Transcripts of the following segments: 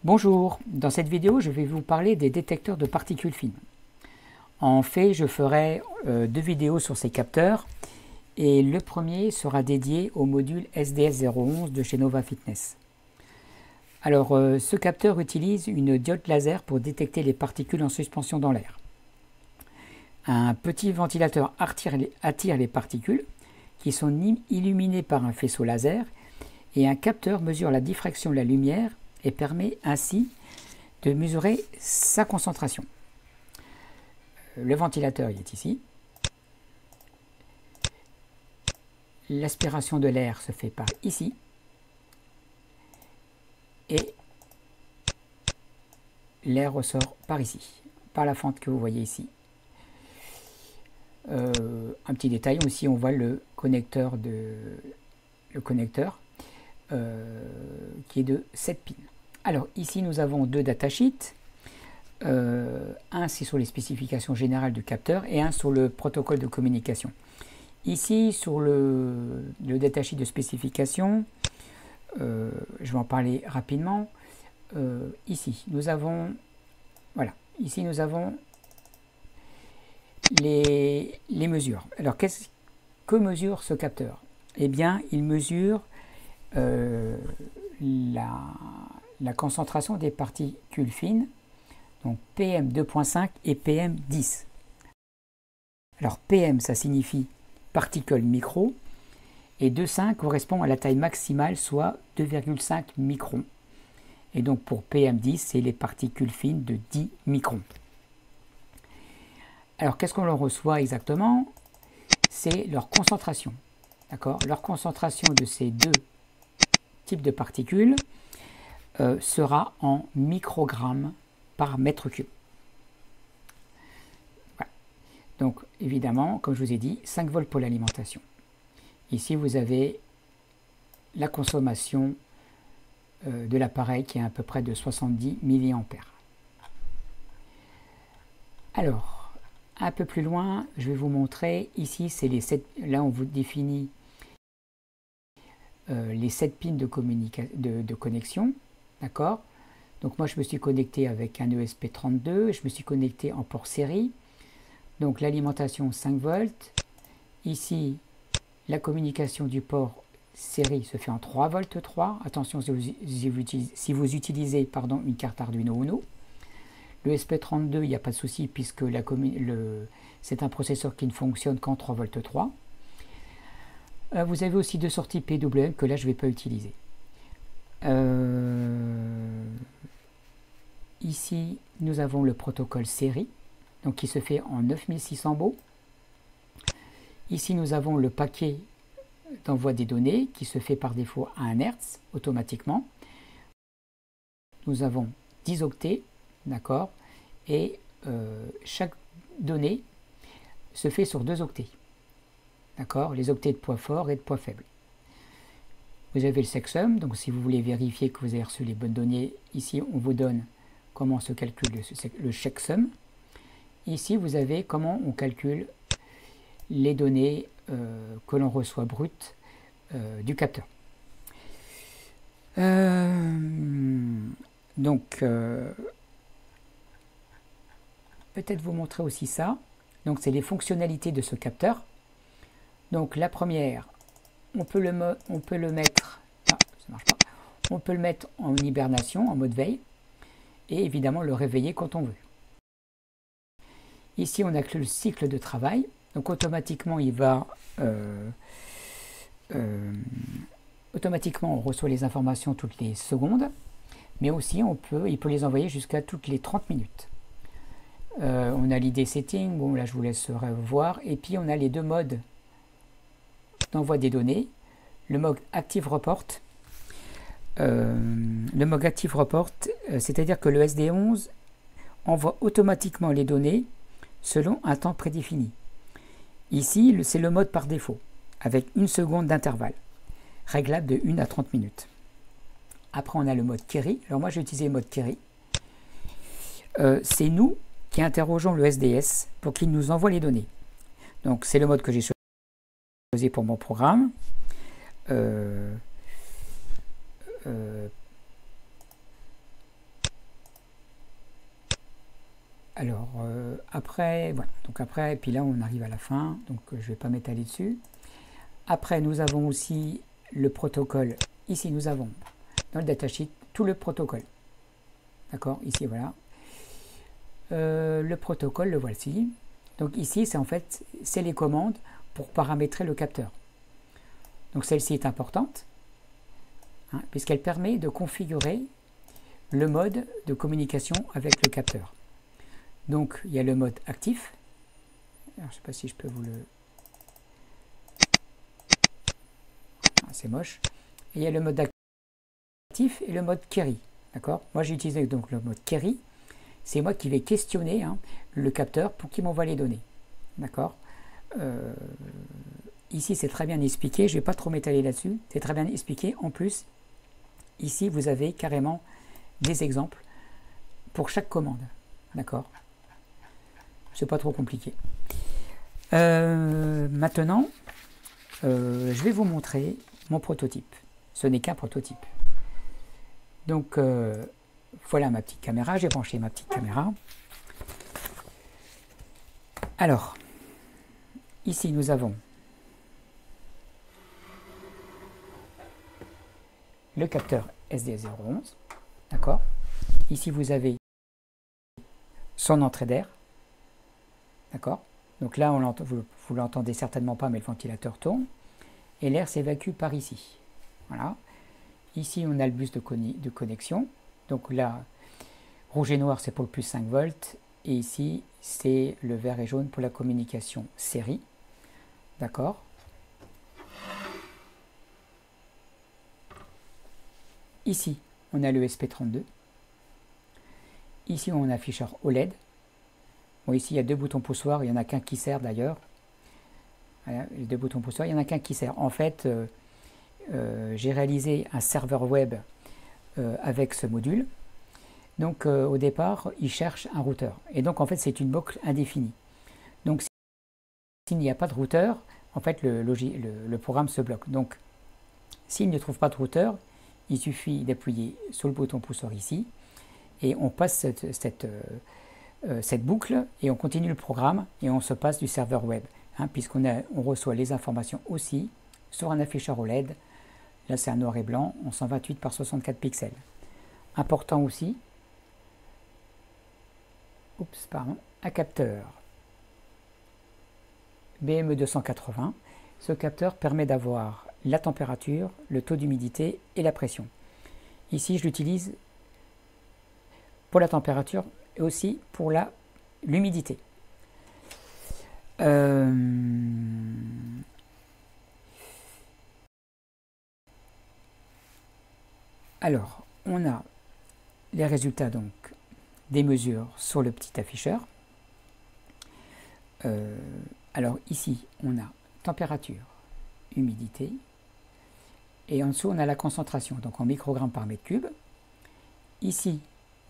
Bonjour, dans cette vidéo je vais vous parler des détecteurs de particules fines. En fait je ferai deux vidéos sur ces capteurs et le premier sera dédié au module SDS011 de chez Nova Fitness. Alors ce capteur utilise une diode laser pour détecter les particules en suspension dans l'air. Un petit ventilateur attire les particules qui sont illuminées par un faisceau laser et un capteur mesure la diffraction de la lumière et permet ainsi de mesurer sa concentration. Le ventilateur il est ici. L'aspiration de l'air se fait par ici. Et l'air ressort par ici, par la fente que vous voyez ici. Un petit détail aussi, on voit le connecteur qui est de 7 pins. Alors ici nous avons deux datasheets, un c'est sur les spécifications générales du capteur et un sur le protocole de communication. Ici sur le datasheet de spécification, je vais en parler rapidement. Ici nous avons les mesures. Alors qu'est-ce que mesure ce capteur? Eh bien il mesure la concentration des particules fines, donc PM2.5 et PM10. Alors PM ça signifie particules micro et 2.5 correspond à la taille maximale, soit 2,5 microns. Et donc pour PM10 c'est les particules fines de 10 microns. Alors qu'est-ce qu'on leur reçoit exactement? C'est leur concentration. D'accord? Leur concentration de ces deux types de particules sera en microgrammes par mètre cube. Voilà. Donc évidemment, comme je vous ai dit, 5 volts pour l'alimentation. Ici vous avez la consommation de l'appareil qui est à peu près de 70 mA. Alors, un peu plus loin, je vais vous montrer, ici c'est les 7, là on vous définit les 7 pins de connexion, d'accord? Donc moi je me suis connecté avec un ESP32, je me suis connecté en port série, donc l'alimentation 5 volts, ici la communication du port série se fait en 3 volts 3, attention si vous utilisez une carte Arduino Uno. Le ESP32 il n'y a pas de souci puisque c'est un processeur qui ne fonctionne qu'en 3 volts 3. Vous avez aussi deux sorties PWM que là je ne vais pas utiliser. Ici nous avons le protocole série, donc qui se fait en 9600 baux. Ici nous avons le paquet d'envoi des données qui se fait par défaut à 1 Hz automatiquement. Nous avons 10 octets, d'accord, et chaque donnée se fait sur 2 octets. D'accord, les octets de poids fort et de poids faible. Vous avez le checksum, donc si vous voulez vérifier que vous avez reçu les bonnes données, ici on vous donne comment se calcule le checksum. Ici vous avez comment on calcule les données que l'on reçoit brutes du capteur. Donc peut-être vous montrer aussi ça. Donc c'est les fonctionnalités de ce capteur. Donc la première, on peut le mettre, ça marche pas, on peut le mettre en hibernation, en mode veille, et évidemment le réveiller quand on veut. Ici on a que le cycle de travail, donc automatiquement il va, automatiquement on reçoit les informations toutes les secondes, mais aussi il peut les envoyer jusqu'à toutes les 30 minutes. On a l'ID setting, bon là je vous laisse voir, et puis on a les deux modes d'envoi des données, le mode Active Report. C'est-à-dire que le SD11 envoie automatiquement les données selon un temps prédéfini. Ici, c'est le mode par défaut, avec 1 seconde d'intervalle, réglable de 1 à 30 minutes. Après, on a le mode Query. Alors moi, j'ai utilisé le mode Query. C'est nous qui interrogeons le SDS pour qu'il nous envoie les données. Donc, c'est le mode que j'ai choisi pour mon programme. Alors, après, voilà. Donc après, et puis là, on arrive à la fin. Donc, je ne vais pas m'étaler dessus. Après, nous avons aussi le protocole. Ici, nous avons dans le datasheet tout le protocole. D'accord? Ici, voilà. Le protocole, le voici. Donc ici, c'est en fait, c'est les commandes pour paramétrer le capteur. Donc celle-ci est importante, hein, puisqu'elle permet de configurer le mode de communication avec le capteur. Donc il y a le mode actif. Alors, je ne sais pas si je peux vous le... Ah, c'est moche. Et il y a le mode actif et le mode query. D'accord? Moi j'ai utilisé donc le mode query. C'est moi qui vais questionner, hein, le capteur pour qu'il m'envoie les données. D'accord? Ici, c'est très bien expliqué. Je ne vais pas trop m'étaler là-dessus. C'est très bien expliqué. En plus, ici, vous avez carrément des exemples pour chaque commande. D'accord? C'est pas trop compliqué. Maintenant, je vais vous montrer mon prototype. Ce n'est qu'un prototype. Donc, voilà ma petite caméra. J'ai branché ma petite caméra. Alors, ici, nous avons le capteur SD011. D'accord? Ici, vous avez son entrée d'air. D'accord? Donc là, vous l'entendez certainement pas, mais le ventilateur tourne. Et l'air s'évacue par ici. Voilà. Ici, on a le bus de connexion. Donc là, rouge et noir, c'est pour le plus 5 volts. Et ici, c'est le vert et jaune pour la communication série. D'accord? Ici, on a le SP32. Ici, on a un afficheur OLED. Bon, ici, il y a deux boutons poussoirs. Il n'y en a qu'un qui sert d'ailleurs. Voilà, les deux boutons poussoirs, il y en a qu'un qui sert. En fait, j'ai réalisé un serveur web avec ce module. Donc, au départ, il cherche un routeur. Et donc, en fait, c'est une boucle indéfinie. Donc, s'il n'y a pas de routeur, en fait, le programme se bloque. Donc, s'il ne trouve pas de routeur, il suffit d'appuyer sur le bouton poussoir ici. Et on passe cette boucle et on continue le programme et on se passe du serveur web. Hein, puisqu'on reçoit les informations aussi sur un afficheur OLED. Là, c'est un noir et blanc en 128 par 64 pixels. Important aussi, un capteur BME280. Ce capteur permet d'avoir la température, le taux d'humidité et la pression. Ici, je l'utilise pour la température et aussi pour l'humidité. Alors, on a les résultats donc des mesures sur le petit afficheur. Alors ici, on a température, humidité, et en dessous, on a la concentration, donc en microgrammes par mètre cube. Ici,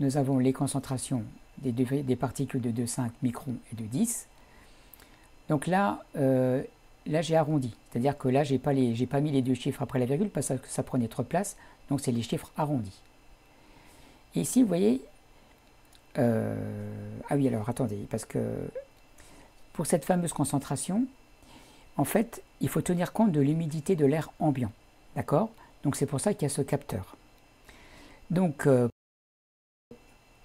nous avons les concentrations des particules de 2,5 microns et de 10. Donc là, j'ai arrondi, c'est-à-dire que là, j'ai pas mis les deux chiffres après la virgule parce que ça prenait trop de place, donc c'est les chiffres arrondis. Et ici, vous voyez, ah oui, alors attendez, parce que pour cette fameuse concentration, en fait, il faut tenir compte de l'humidité de l'air ambiant, d'accord? Donc c'est pour ça qu'il y a ce capteur. Donc,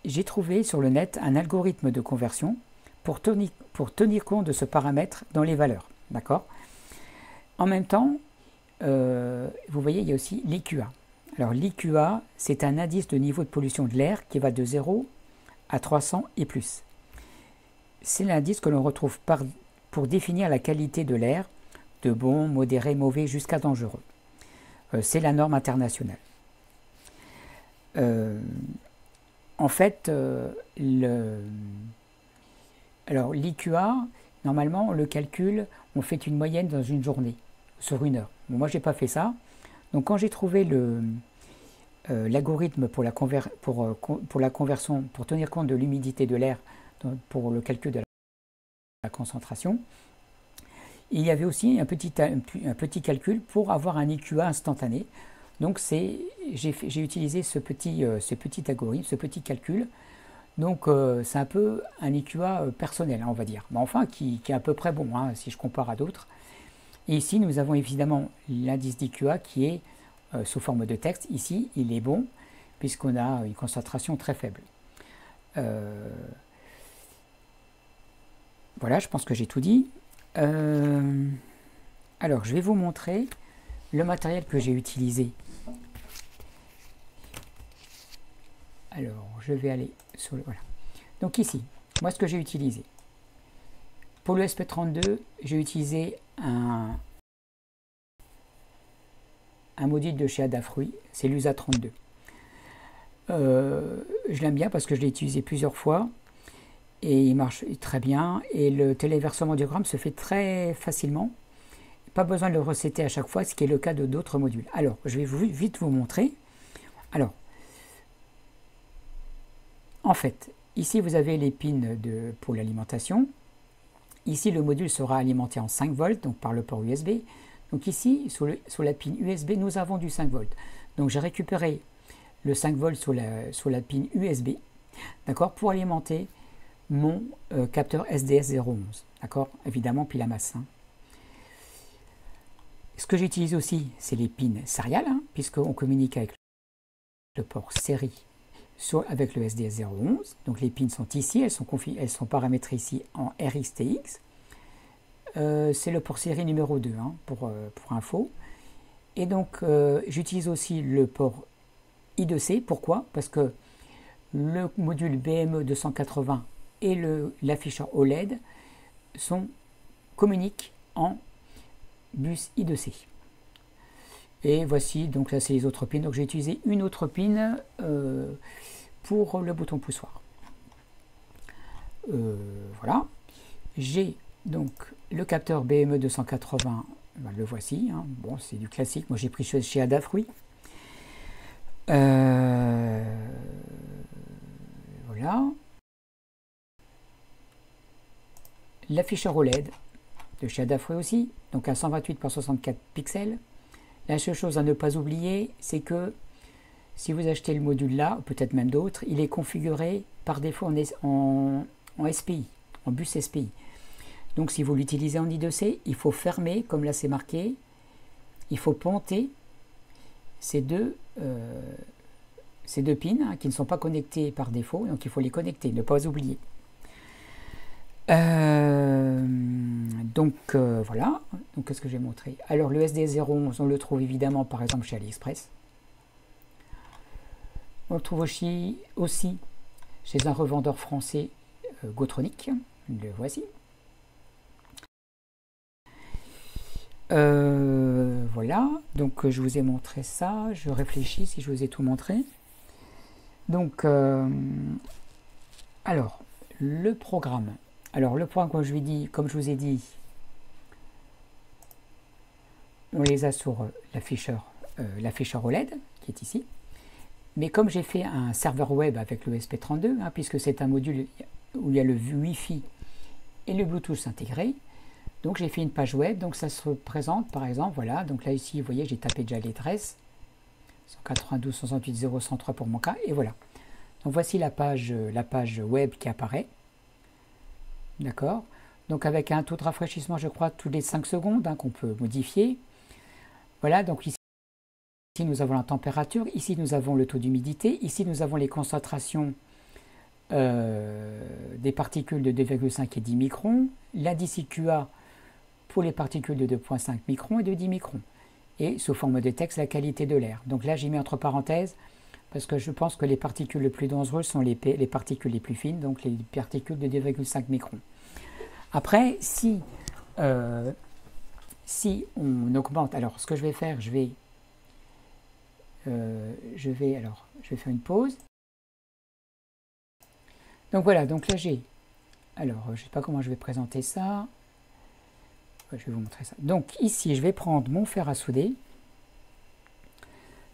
j'ai trouvé sur le net un algorithme de conversion pour tenir compte de ce paramètre dans les valeurs, d'accord? En même temps, vous voyez, il y a aussi l'IQA. Alors l'IQA, c'est un indice de niveau de pollution de l'air qui va de 0 à 300 et plus. C'est l'indice que l'on retrouve pour définir la qualité de l'air, de bon, modéré, mauvais jusqu'à dangereux. C'est la norme internationale. En fait, alors l'IQA, normalement, on le calcule, on fait une moyenne dans une journée, sur une heure. Bon, moi, je n'ai pas fait ça. Donc, quand j'ai trouvé l'algorithme pour la conversion, pour tenir compte de l'humidité de l'air, pour le calcul de la concentration, il y avait aussi un petit calcul pour avoir un IQA instantané. Donc, j'ai utilisé ce petit algorithme, ce petit calcul. Donc c'est un peu un IQA personnel, hein, on va dire, mais enfin qui est à peu près bon, hein, si je compare à d'autres. Et ici, nous avons évidemment l'indice d'IQA qui est sous forme de texte. Ici, il est bon, puisqu'on a une concentration très faible. Voilà, je pense que j'ai tout dit. Alors, je vais vous montrer le matériel que j'ai utilisé. Alors, je vais aller sur le... Voilà. Donc ici, moi, ce que j'ai utilisé. Pour le SP32, j'ai utilisé un module de chez Adafruit, c'est l'USA32. Je l'aime bien parce que je l'ai utilisé plusieurs fois et il marche très bien et le téléversement diagramme se fait très facilement. Pas besoin de le resetter à chaque fois, ce qui est le cas de d'autres modules. Alors, je vais vite vous montrer. Alors, en fait, ici vous avez les pins pour l'alimentation. Ici, le module sera alimenté en 5 volts, donc par le port USB. Donc ici, sur la pin USB, nous avons du 5 volts. Donc j'ai récupéré le 5 volts sur la pin USB, d'accord, pour alimenter mon capteur SDS011, d'accord, évidemment pile à masse. Hein. Ce que j'utilise aussi, c'est les pins serial, hein, puisqu'on communique avec le port série avec le SDS011. Donc les pins sont ici, elles sont paramétrées ici en RxTX. C'est le port série numéro 2, hein, pour info. Et donc j'utilise aussi le port I2C. Pourquoi? Parce que le module BME280 et l'afficheur OLED communiquent en bus I2C. Et voici, donc là c'est les autres pins. Donc j'ai utilisé une autre pin pour le bouton poussoir. Voilà. J'ai donc le capteur BME280, ben, le voici. Hein. Bon, c'est du classique. Moi j'ai pris chez Adafruit. Voilà. L'afficheur OLED de chez Adafruit aussi, donc à 128 par 64 pixels. La seule chose à ne pas oublier, c'est que si vous achetez le module là, peut-être même d'autres, il est configuré par défaut en SPI, en bus SPI. Donc si vous l'utilisez en I2C, il faut fermer, comme là c'est marqué, il faut ponter ces deux pins hein, qui ne sont pas connectés par défaut, donc il faut les connecter, ne pas oublier. Voilà, donc qu'est-ce que j'ai montré? Alors le SD011, on le trouve évidemment par exemple chez AliExpress. On le trouve aussi chez un revendeur français, Gotronic, le voici. Voilà, donc je vous ai montré ça, je réfléchis si je vous ai tout montré. Donc, alors, le programme. Alors, le programme, comme je vous ai dit, on les a sur l'afficheur OLED, qui est ici. Mais comme j'ai fait un serveur web avec le SP32, hein, puisque c'est un module où il y a le Wi-Fi et le Bluetooth intégré, donc j'ai fait une page web, donc ça se présente par exemple, voilà, donc là ici, vous voyez, j'ai tapé déjà l'adresse, 192.168.0.103 pour mon cas, et voilà. Donc voici la page web qui apparaît, d'accord. Donc avec un taux de rafraîchissement, je crois, tous les 5 secondes, hein, qu'on peut modifier. Voilà, donc ici nous avons la température, ici nous avons le taux d'humidité, ici nous avons les concentrations des particules de 2,5 et 10 microns, l'indice IQA pour les particules de 2,5 microns et de 10 microns. Et sous forme de texte, la qualité de l'air. Donc là, j'ai mis entre parenthèses, parce que je pense que les particules les plus dangereuses sont les particules les plus fines, donc les particules de 2,5 microns. Après, si on augmente, alors ce que je vais faire, je vais faire une pause. Donc voilà, donc là j'ai, alors je ne sais pas comment je vais présenter ça. Je vais vous montrer ça. Donc ici, je vais prendre mon fer à souder.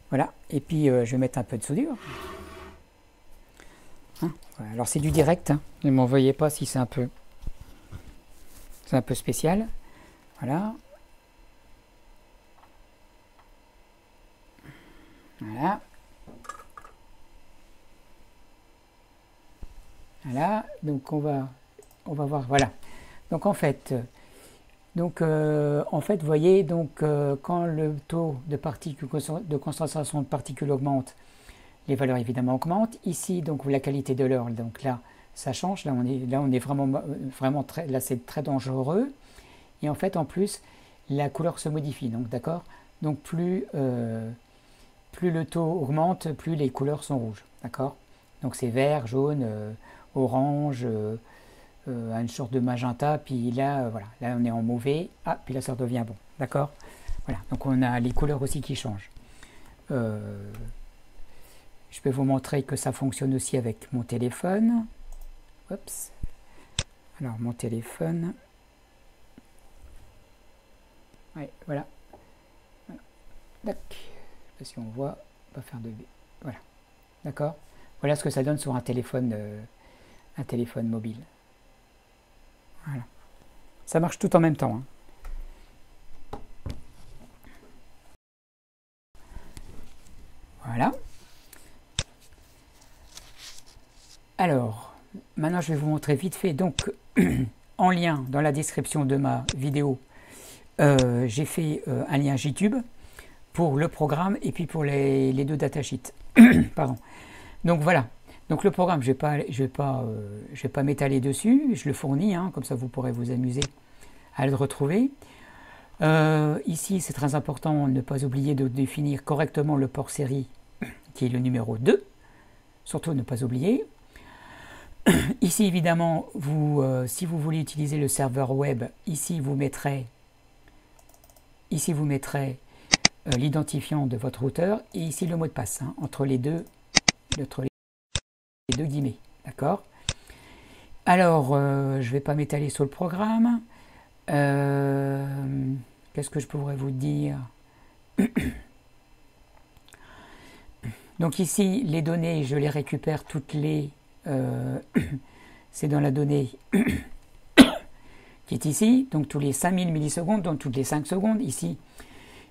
Voilà, et puis je vais mettre un peu de soudure. Hein, voilà. Alors c'est du direct, hein. Ne m'en veuillez pas si c'est un peu spécial. Voilà. Voilà. Voilà, donc on va voir, voilà. Donc en fait, vous voyez, quand le taux de concentration de particules augmente, les valeurs évidemment augmentent. Ici, donc la qualité de l'heure, donc là, ça change. Là, on est vraiment très, là, c'est très dangereux. Et en fait, en plus, la couleur se modifie. Donc, d'accord. Donc, plus le taux augmente, plus les couleurs sont rouges. D'accord. Donc, c'est vert, jaune, orange, une sorte de magenta. Puis là, voilà. Là, on est en mauvais. Ah, puis là, ça redevient bon. D'accord. Voilà. Donc, on a les couleurs aussi qui changent. Je peux vous montrer que ça fonctionne aussi avec mon téléphone. Oups. Alors, mon téléphone. Ouais, voilà. Tac. Je sais pas si on voit. Pas faire de... Voilà. D'accord. Voilà ce que ça donne sur un téléphone mobile. Voilà. Ça marche tout en même temps. Hein. Voilà. Alors, maintenant je vais vous montrer vite fait, donc en lien dans la description de ma vidéo, j'ai fait un lien JTube pour le programme et puis pour les deux datasheets. Pardon. Donc voilà, donc le programme, je vais pas m'étaler dessus, je le fournis, hein, comme ça vous pourrez vous amuser à le retrouver. Ici, c'est très important de ne pas oublier de définir correctement le port série, qui est le numéro 2, surtout ne pas oublier. Ici, évidemment, si vous voulez utiliser le serveur web, ici vous mettrez l'identifiant de votre routeur et ici le mot de passe, hein, entre les deux guillemets. D'accord. Alors, je ne vais pas m'étaler sur le programme. Qu'est-ce que je pourrais vous dire? Donc ici, les données, je les récupère toutes les... c'est dans la donnée qui est ici, donc tous les 5000 millisecondes, donc toutes les 5 secondes. Ici,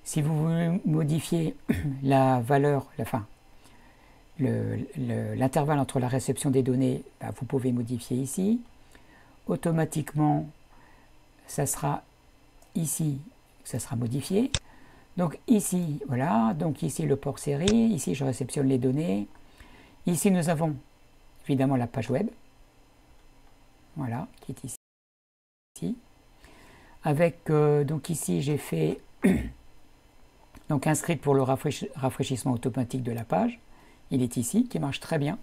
si vous voulez modifier la valeur, l'intervalle entre la réception des données, bah, vous pouvez modifier ici. Automatiquement, ça sera ici, ça sera modifié. Donc ici, voilà, donc ici le port série, ici je réceptionne les données. Ici nous avons évidemment la page web, voilà, qui est ici. Avec, donc ici j'ai fait donc un script pour le rafraîchissement automatique de la page. Il est ici, qui marche très bien.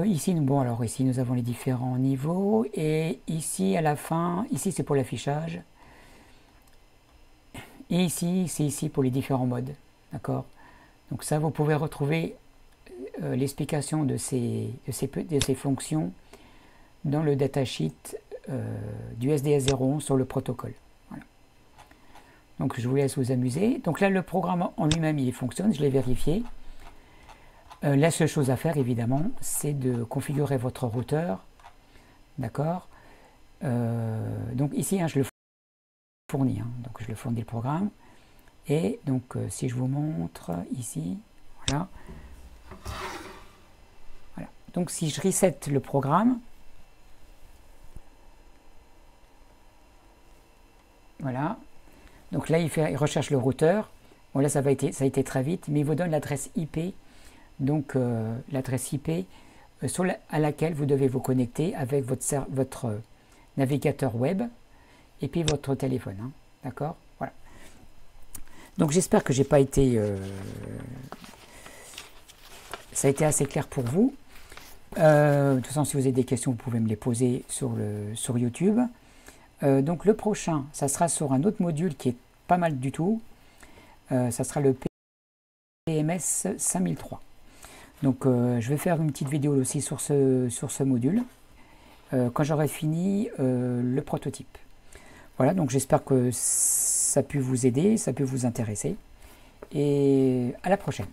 Ici, bon, alors ici nous avons les différents niveaux et ici à la fin, ici c'est pour l'affichage et ici c'est ici pour les différents modes, d'accord. Donc ça, vous pouvez retrouver l'explication de ces fonctions dans le datasheet du SDS 01 sur le protocole. Voilà. Donc je vous laisse vous amuser. Donc là, le programme en lui-même, il fonctionne, je l'ai vérifié. La seule chose à faire, évidemment, c'est de configurer votre routeur. D'accord. Donc ici, hein, je le fournis. Hein, donc je le fournis le programme. Et donc, si je vous montre ici, voilà. Voilà. Donc si je reset le programme, voilà. Donc là, il recherche le routeur. Bon, là, ça a été très vite, mais il vous donne l'adresse IP. Donc l'adresse IP à laquelle vous devez vous connecter avec votre navigateur web et puis votre téléphone. Hein, d'accord. Voilà. Donc j'espère que j'ai pas été... ça a été assez clair pour vous. De toute façon, si vous avez des questions, vous pouvez me les poser sur YouTube. Donc le prochain, ça sera sur un autre module qui est pas mal du tout. Ça sera le PMS 5003. Donc je vais faire une petite vidéo aussi sur ce module quand j'aurai fini le prototype. Voilà, donc j'espère que ça a pu vous aider, ça a pu vous intéresser. Et à la prochaine.